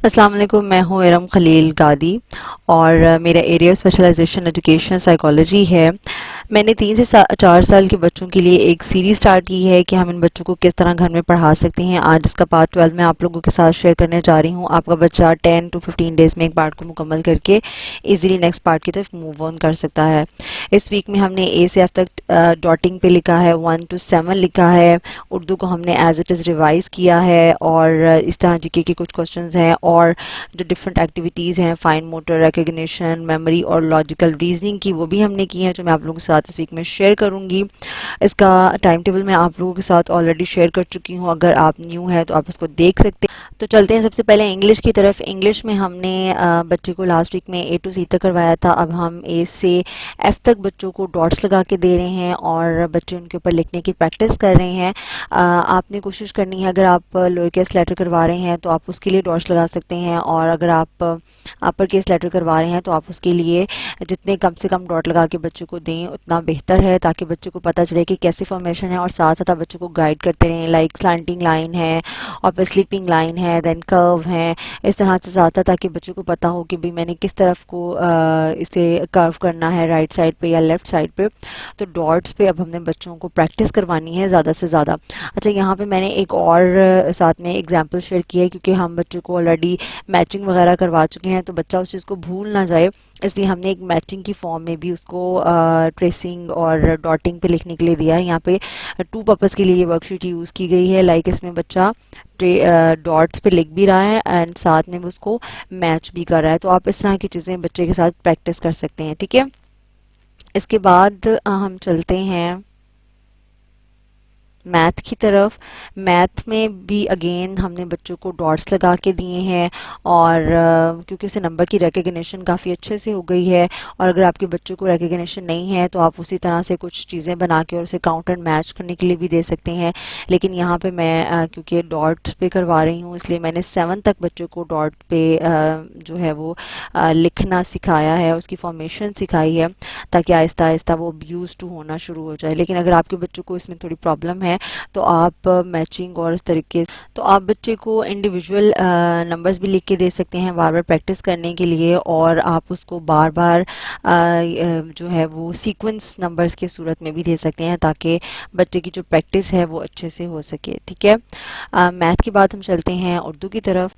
अस्सलाम वालेकुम। मैं हूँ इरम खलील गादी और मेरा area of specialisation education psychology है। मैंने 3 से 4 साल के बच्चों के लिए एक सीरीज स्टार्ट की है कि हम इन बच्चों को किस तरह घर में पढ़ा सकते हैं। आज इसका पार्ट 12 मैं आप लोगों के साथ शेयर करने जा रही हूँ। आपका बच्चा 10 to 15 डेज में एक पार्ट को मुकम्मल करके इजीली नेक्स्ट पार्ट की तरफ मूव ऑन कर सकता है। इस वीक में हमने ए से एफ तक डॉटिंग पे लिखा है, 1 to 7 लिखा है। उर्दू को हमने एज इट इज़ रिवाइज किया है और इस तरह जीके के कुछ क्वेश्चंस हैं और जो डिफरेंट एक्टिविटीज़ हैं, फाइन मोटर, रिकग्निशन, मेमोरी और लॉजिकल रीजनिंग की, वो भी हमने की है जो मैं आप लोगों के साथ इस वीक में शेयर करूंगी। इसका टाइम टेबल मैं आप लोगों के साथ ऑलरेडी शेयर कर चुकी हूँ। अगर आप न्यू है तो आप इसको देख सकते हैं। तो चलते हैं सबसे पहले इंग्लिश की तरफ। इंग्लिश में हमने बच्चे को लास्ट वीक में ए टू सी तक करवाया था। अब हम ए से एफ तक बच्चों को डॉट्स लगा के दे रहे हैं और बच्चे उनके ऊपर लिखने की प्रैक्टिस कर रहे हैं। आपने कोशिश करनी है, अगर आप लोअर केस लेटर करवा रहे हैं तो आप उसके लिए डॉट्स लगा सकते हैं, और अगर आप अपर केस लेटर करवा रहे हैं तो आप उसके लिए जितने कम से कम डॉट लगा के बच्चे को दें उतना बेहतर है, ताकि बच्चे को पता चले कि कैसे फॉर्मेशन है, और साथ साथ आप बच्चों को गाइड करते रहें। लाइक स्लैंटिंग लाइन है और फिर स्लीपिंग लाइन है, देन कर्व है, इस तरह से साथ साथ, ताकि बच्चों को पता हो कि भाई मैंने किस तरफ को इसे कर्व करना है, राइट साइड पे या लेफ्ट साइड पे। तो डॉट्स पे अब हमने बच्चों को प्रैक्टिस करवानी है ज़्यादा से ज़्यादा। अच्छा, यहाँ पे मैंने एक और साथ में एग्जांपल शेयर किया है, क्योंकि हम बच्चों को ऑलरेडी मैचिंग वगैरह करवा चुके हैं तो बच्चा उस चीज़ को भूल ना जाए, इसलिए हमने एक मैचिंग की फॉर्म में भी उसको ट्रेसिंग और डॉटिंग पे लिखने के लिए दिया है। यहाँ पे टू पर्पज़ के लिए ये वर्कशीट यूज़ की गई है। लाइक इसमें बच्चा डॉट्स पे लिख भी रहा है एंड साथ में वो उसको मैच भी कर रहा है। तो आप इस तरह की चीज़ें बच्चे के साथ प्रैक्टिस कर सकते हैं, ठीक है। इसके बाद हम चलते हैं मैथ की तरफ। मैथ में भी अगेन हमने बच्चों को डॉट्स लगा के दिए हैं, और क्योंकि उसे नंबर की रिकग्निशन काफ़ी अच्छे से हो गई है, और अगर आपके बच्चों को रिकग्निशन नहीं है तो आप उसी तरह से कुछ चीज़ें बना के और उसे काउंट एंड मैच करने के लिए भी दे सकते हैं। लेकिन यहाँ पे मैं क्योंकि डॉट्स पे करवा रही हूँ, इसलिए मैंने 7 तक बच्चों को डॉट पे जो है वो लिखना सिखाया है, उसकी फॉर्मेशन सिखाई है, ताकि आहिस्ता आहिस्ता वो यूज टू होना शुरू हो जाए। लेकिन अगर आपके बच्चों को इसमें थोड़ी प्रॉब्लम है तो आप मैचिंग और इस तरीके, तो आप बच्चे को इंडिविजुअल नंबर्स भी लिख के दे सकते हैं बार बार प्रैक्टिस करने के लिए, और आप उसको बार बार जो है वो सीक्वेंस नंबर्स के सूरत में भी दे सकते हैं, ताकि बच्चे की जो प्रैक्टिस है वो अच्छे से हो सके, ठीक है। मैथ के बाद हम चलते हैं उर्दू की तरफ।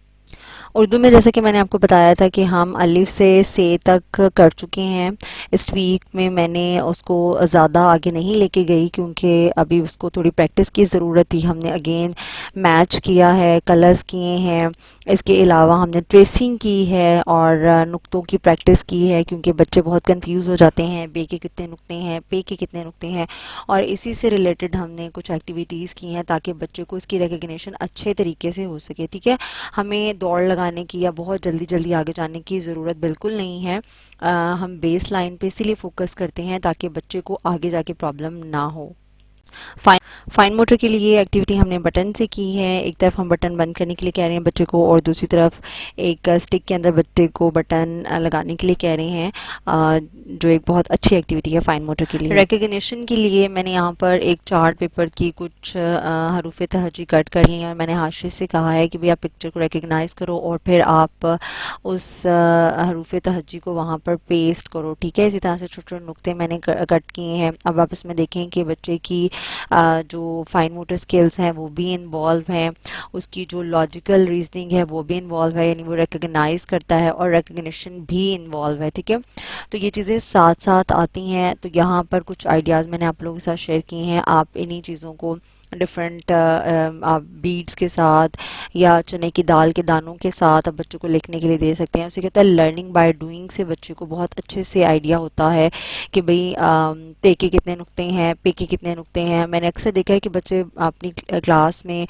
उर्दू में जैसा कि मैंने आपको बताया था कि हम अलिफ से तक कर चुके हैं। इस वीक में मैंने उसको ज़्यादा आगे नहीं लेके गई, क्योंकि अभी उसको थोड़ी प्रैक्टिस की ज़रूरत थी। हमने अगेन मैच किया है, कलर्स किए हैं, इसके अलावा हमने ट्रेसिंग की है और नुक्तों की प्रैक्टिस की है, क्योंकि बच्चे बहुत कंफ्यूज हो जाते हैं, बे के कितने नुक्ते हैं, पे के कितने नुक्ते हैं, और इसी से रिलेटेड हमने कुछ एक्टिविटीज़ की हैं ताकि बच्चे को इसकी रिकग्निशन अच्छे तरीके से हो सके, ठीक है। हमें दौड़ लगाने की या बहुत जल्दी जल्दी आगे जाने की ज़रूरत बिल्कुल नहीं है। हम बेस लाइन पे इसीलिए फोकस करते हैं ताकि बच्चे को आगे जाके प्रॉब्लम ना हो। फाइन फाइन मोटर के लिए एक्टिविटी हमने बटन से की है। एक तरफ हम बटन बंद करने के लिए कह रहे हैं बच्चे को, और दूसरी तरफ एक स्टिक के अंदर बच्चे को बटन लगाने के लिए कह रहे हैं, जो एक बहुत अच्छी एक्टिविटी है फाइन मोटर के लिए। रिकग्निशन के लिए मैंने यहाँ पर एक चार्ट पेपर की कुछ हरूफ तहजी कट कर ली है, और मैंने हाशिए से कहा है कि भाई आप पिक्चर को रिकग्नाइज करो और फिर आप उस हरूफ तहजी को वहाँ पर पेस्ट करो, ठीक है। इसी तरह से छोटे छोटे नुक्ते मैंने कट किए हैं। अब आप इसमें देखें कि बच्चे की जो फाइन मोटर स्किल्स हैं वो भी इन्वॉल्व हैं, उसकी जो लॉजिकल रीजनिंग है वो भी इन्वॉल्व है, यानी वो रिकग्नाइज करता है, और रिकग्निशन भी इन्वॉल्व है, ठीक है। तो ये चीज़ें साथ साथ आती हैं। तो यहाँ पर कुछ आइडियाज़ मैंने आप लोगों के साथ शेयर किए हैं। आप इन्हीं चीज़ों को डिफरेंट आप बीड्स के साथ या चने की दाल के दानों के साथ आप बच्चों को लिखने के लिए दे सकते हैं। उससे क्या होता है, लर्निंग बाय डूइंग से बच्चे को बहुत अच्छे से आइडिया होता है कि भाई ते के कितने नुक्ते हैं, पे के कितने नुक्ते हैं। मैंने अक्सर देखा है कि बच्चे अपनी क्लास में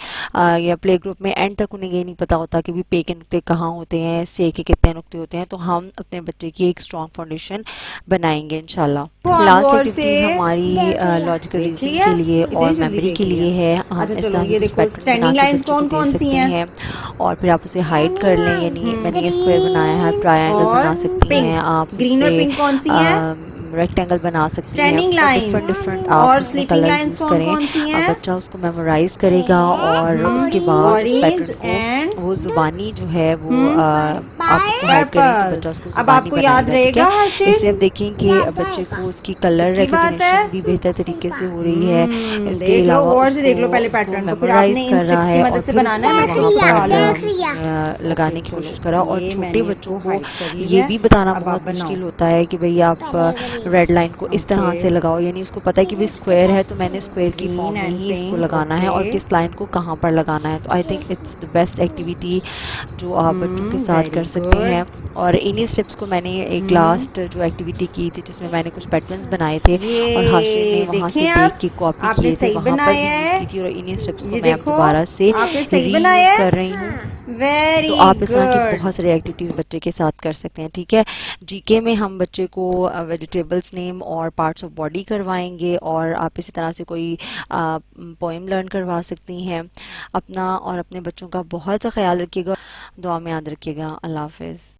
या प्ले ग्रुप में एंड तक उन्हें ये नहीं पता होता कि भी पे के नुक्ते कहाँ होते हैं, से के कितने नुक्ते होते हैं। तो हम अपने बच्चे की एक स्ट्रॉन्ग फाउंडेशन बनाएंगे इंशाल्लाह। लास्ट एक्टिविटी हमारी लॉजिकल रीजनिंग के लिए और मेमोरी के लिए है। हम अच्छा इस चलो, तरह ये की कुछ देखो पैटर्न बना स्टैंडिंग के लाइंस बच्चों को कौन दे कौन सी सकते हैं? हैं, और फिर आप उसे हाइड कर लें, यानी मैंने ये स्क्वायर बनाया है, ट्रायंगल और बना सकती हैं पिंक, आप ग्रीन और उससे। पिंक कौन सी हैं? रेक्टेंगल बना सकती हैं, स्टैंडिंग और डिफरेंट लाइंस डिफरेंट आप और उसमें स्लीपिंग कलर लाइंस यूज़ कौन करें। कौन सी अब हैं? बच्चा उसको मेमोराइज करेगा और उसके बाद उस ऑरेंज पैटर्न एंड को वो ज़ुबानी जो है वो हम्म आप उसको हाइड करें तो पर्पल। बच्चा उसको अब ज़ुबानी आपको याद बनाएगा, ठीक है। रहेगा इससे हाशिर? अब देखें कि बच्चे को उसकी कलर पक्की बात है। रिकग्निशन भी बेहतर तरीके से हो रही है। इसके देख लो, अलावा गौर से उसको देख लो पहले उसको पैटर्न को, फिर मेमोराइज आपने इन कर रहा स्ट्रिप्स की है और मदद से फिर बनाना उसको है। मैं वहाँ स्ट्रिप्स पर निकाल रही हूँ। ओके लगाने की चलो, कोशिश करा। और ये छोटे मैंने बच्चों इसको को हाइड कर लिया ये है। भी बताना अब आप बहुत बनाओ। मुश्किल होता है कि भाई आप रेड लाइन को इस तरह से ओके, लगाओ, यानी उसको पता है कि भाई स्क्वायर है तो मैंने स्क्वायर की फॉर्म ग्रीन में एंड ही इसको पिंक। लगाना है, ओके। और किस लाइन को कहाँ पर लगाना है। तो I think it's the best activity जो आप बच्चों के साथ वेरी कर सकते हैं। गुड। और इन्हीं स्टेप्स को मैंने एक हम्म, लास्ट जो एक्टिविटी की थी जिसमें मैंने कुछ पैटर्न्स बनाए थे और हाशिर ने ये वहाँ से देखें देख आप, के कॉपी आपने किए थे, सही वहाँ पर बनाया भी यूज़ है। की थी, और इन्हीं स्टेप्स को ये मैं अब देखो, दोबारा से आपने सही बनाया रीयूज़ है। कर रही हूँ। तो वेरी आप इस तरह की गुड। बहुत सारी एक्टिविटीज़ बच्चे के साथ कर सकते हैं, ठीक है। जीके में हम बच्चे को वेजिटेबल्स नेम और पार्ट्स ऑफ बॉडी करवाएंगे, और आप इसी तरह से कोई पोएम लर्न करवा सकती हैं। अपना और अपने बच्चों का बहुत सा ख्याल रखिएगा, दुआ में याद रखिएगा। अल्लाह हाफिज़।